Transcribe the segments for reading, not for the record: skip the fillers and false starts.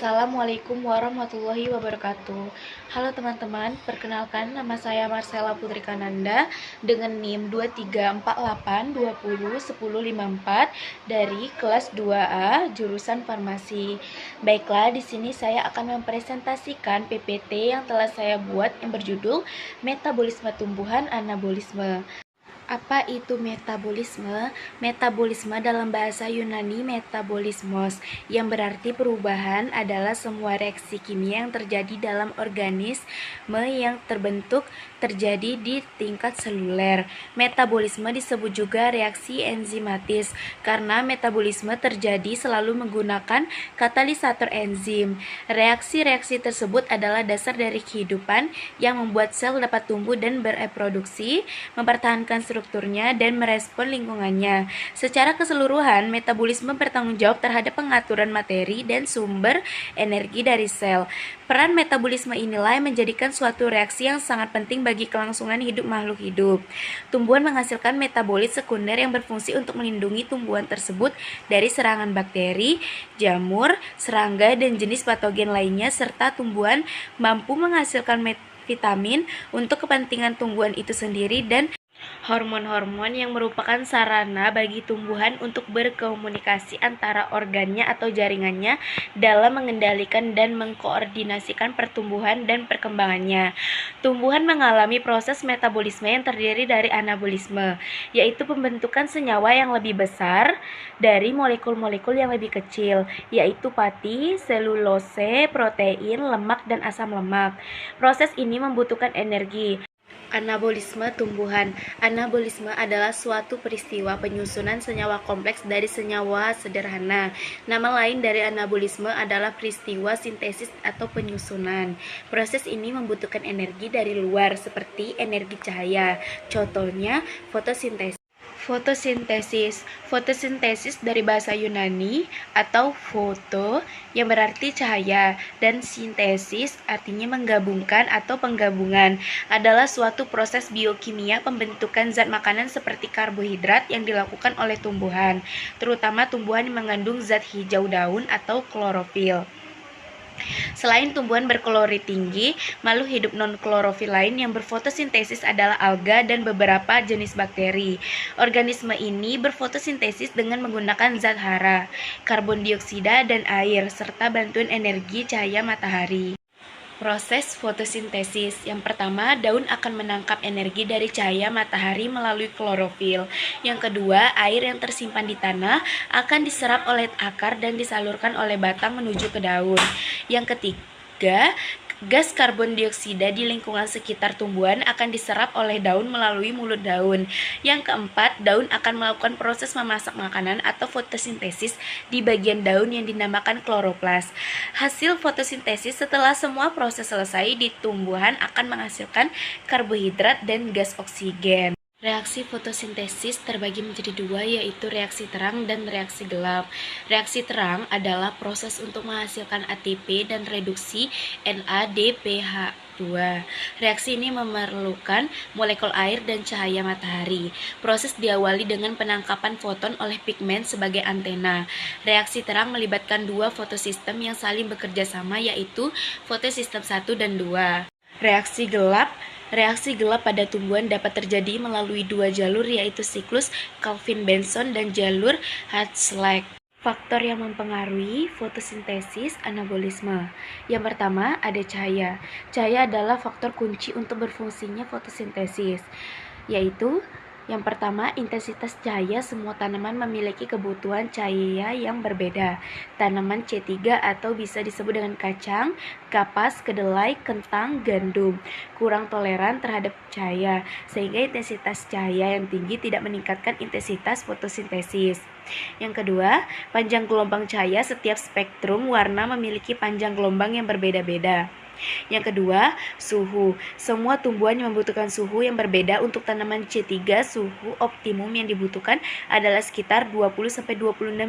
Assalamualaikum warahmatullahi wabarakatuh. Halo teman-teman, perkenalkan nama saya Marcella Putri Kananda dengan NIM 2348201054 dari kelas 2A jurusan farmasi. Baiklah, di sini saya akan mempresentasikan PPT yang telah saya buat yang berjudul Metabolisme Tumbuhan Anabolisme. Apa itu metabolisme? Metabolisme dalam bahasa Yunani metabolismos, yang berarti perubahan adalah semua reaksi kimia yang terjadi dalam organisme yang terjadi di tingkat seluler. Metabolisme disebut juga reaksi enzimatis, karena metabolisme terjadi selalu menggunakan katalisator enzim. Reaksi-reaksi tersebut adalah dasar dari kehidupan yang membuat sel dapat tumbuh dan bereproduksi, mempertahankan strukturnya, dan merespon lingkungannya. Secara keseluruhan, metabolisme bertanggung jawab terhadap pengaturan materi dan sumber energi dari sel. Peran metabolisme inilah yang menjadikan suatu reaksi yang sangat penting bagi kelangsungan hidup makhluk hidup. Tumbuhan menghasilkan metabolit sekunder yang berfungsi untuk melindungi tumbuhan tersebut dari serangan bakteri, jamur, serangga, dan jenis patogen lainnya, serta tumbuhan mampu menghasilkan vitamin untuk kepentingan tumbuhan itu sendiri dan hormon-hormon yang merupakan sarana bagi tumbuhan untuk berkomunikasi antara organnya atau jaringannya dalam mengendalikan dan mengkoordinasikan pertumbuhan dan perkembangannya. Tumbuhan mengalami proses metabolisme yang terdiri dari anabolisme, yaitu pembentukan senyawa yang lebih besar dari molekul-molekul yang lebih kecil, yaitu pati, selulose, protein, lemak, dan asam lemak. Proses ini membutuhkan energi. Anabolisme tumbuhan. Anabolisme adalah suatu peristiwa penyusunan senyawa kompleks dari senyawa sederhana. Nama lain dari anabolisme adalah peristiwa sintesis atau penyusunan. Proses ini membutuhkan energi dari luar seperti energi cahaya. Contohnya fotosintesis. Fotosintesis dari bahasa Yunani atau foto yang berarti cahaya, dan sintesis artinya menggabungkan atau penggabungan, adalah suatu proses biokimia pembentukan zat makanan seperti karbohidrat yang dilakukan oleh tumbuhan, terutama tumbuhan yang mengandung zat hijau daun atau klorofil. Selain tumbuhan berklorid tinggi, makhluk hidup non-klorofil lain yang berfotosintesis adalah alga dan beberapa jenis bakteri. Organisme ini berfotosintesis dengan menggunakan zat hara, karbon dioksida, dan air, serta bantuan energi cahaya matahari. Proses fotosintesis. Yang pertama, daun akan menangkap energi dari cahaya matahari melalui klorofil. Yang kedua, air yang tersimpan di tanah akan diserap oleh akar dan disalurkan oleh batang menuju ke daun. Yang ketiga, gas karbon dioksida di lingkungan sekitar tumbuhan akan diserap oleh daun melalui mulut daun. Yang keempat, daun akan melakukan proses memasak makanan atau fotosintesis di bagian daun yang dinamakan kloroplas. Hasil fotosintesis setelah semua proses selesai di tumbuhan akan menghasilkan karbohidrat dan gas oksigen. Reaksi fotosintesis terbagi menjadi dua, yaitu reaksi terang dan reaksi gelap. Reaksi terang adalah proses untuk menghasilkan ATP dan reduksi NADPH2. Reaksi ini memerlukan molekul air dan cahaya matahari. Proses diawali dengan penangkapan foton oleh pigmen sebagai antena. Reaksi terang melibatkan dua fotosistem yang saling bekerja sama, yaitu fotosistem 1 dan 2. Reaksi gelap pada tumbuhan dapat terjadi melalui dua jalur, yaitu siklus Calvin-Benson dan jalur Hartlake. Faktor yang mempengaruhi fotosintesis anabolisme. Yang pertama, ada cahaya. Cahaya adalah faktor kunci untuk berfungsinya fotosintesis, yaitu yang pertama, intensitas cahaya. Semua tanaman memiliki kebutuhan cahaya yang berbeda. Tanaman C3 atau bisa disebut dengan kacang, kapas, kedelai, kentang, gandum kurang toleran terhadap cahaya, sehingga intensitas cahaya yang tinggi tidak meningkatkan intensitas fotosintesis. Yang kedua, panjang gelombang cahaya. Setiap spektrum warna memiliki panjang gelombang yang berbeda-beda. Yang kedua, suhu. Semua tumbuhan membutuhkan suhu yang berbeda. Untuk tanaman C3, suhu optimum yang dibutuhkan adalah sekitar 20-26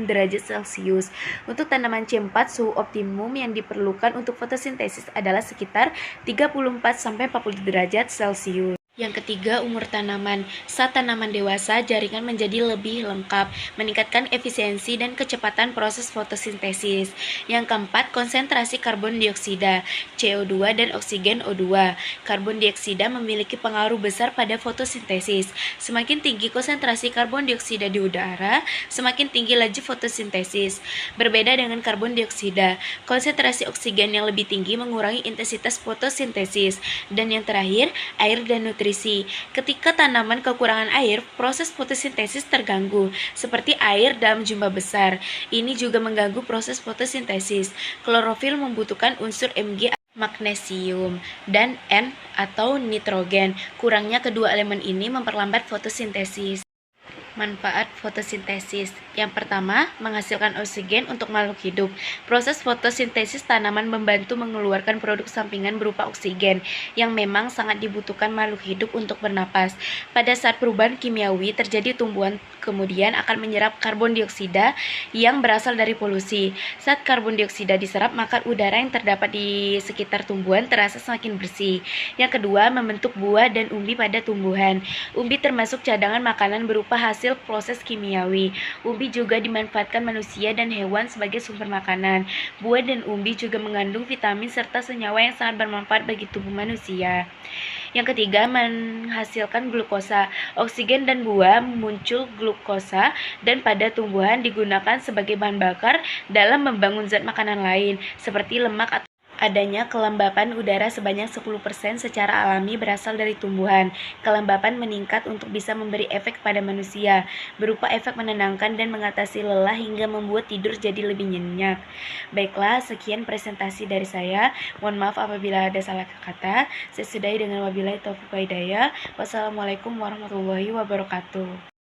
derajat Celcius. Untuk tanaman C4, suhu optimum yang diperlukan untuk fotosintesis adalah sekitar 34-40 derajat Celcius. Yang ketiga, umur tanaman. Saat tanaman dewasa, jaringan menjadi lebih lengkap, meningkatkan efisiensi dan kecepatan proses fotosintesis. Yang keempat, konsentrasi karbon dioksida, CO2 dan oksigen O2. Karbon dioksida memiliki pengaruh besar pada fotosintesis. Semakin tinggi konsentrasi karbon dioksida di udara, semakin tinggi laju fotosintesis. Berbeda dengan karbon dioksida, konsentrasi oksigen yang lebih tinggi mengurangi intensitas fotosintesis. Dan yang terakhir, air dan nutrisi. Ketika tanaman kekurangan air, proses fotosintesis terganggu, seperti air dalam jumlah besar. Ini juga mengganggu proses fotosintesis. Klorofil membutuhkan unsur Mg, magnesium, dan N atau nitrogen. Kurangnya kedua elemen ini memperlambat fotosintesis. Manfaat fotosintesis. Yang pertama, menghasilkan oksigen untuk makhluk hidup. Proses fotosintesis tanaman membantu mengeluarkan produk sampingan berupa oksigen yang memang sangat dibutuhkan makhluk hidup untuk bernapas. Pada saat perubahan kimiawi terjadi, tumbuhan kemudian akan menyerap karbon dioksida yang berasal dari polusi. Saat karbon dioksida diserap, maka udara yang terdapat di sekitar tumbuhan terasa semakin bersih. Yang kedua, membentuk buah dan umbi pada tumbuhan. Umbi termasuk cadangan makanan berupa hasil proses kimiawi. Umbi juga dimanfaatkan manusia dan hewan sebagai sumber makanan. Buah dan umbi juga mengandung vitamin serta senyawa yang sangat bermanfaat bagi tubuh manusia. Yang ketiga, menghasilkan glukosa. Oksigen dan buah muncul glukosa dan pada tumbuhan digunakan sebagai bahan bakar dalam membangun zat makanan lain seperti lemak atau adanya kelembapan udara sebanyak 10% secara alami berasal dari tumbuhan. Kelembapan meningkat untuk bisa memberi efek pada manusia, berupa efek menenangkan dan mengatasi lelah hingga membuat tidur jadi lebih nyenyak. Baiklah, sekian presentasi dari saya. Mohon maaf apabila ada salah kata. Saya sudahi dengan wabillahi taufiq wal hidayah. Wassalamualaikum warahmatullahi wabarakatuh.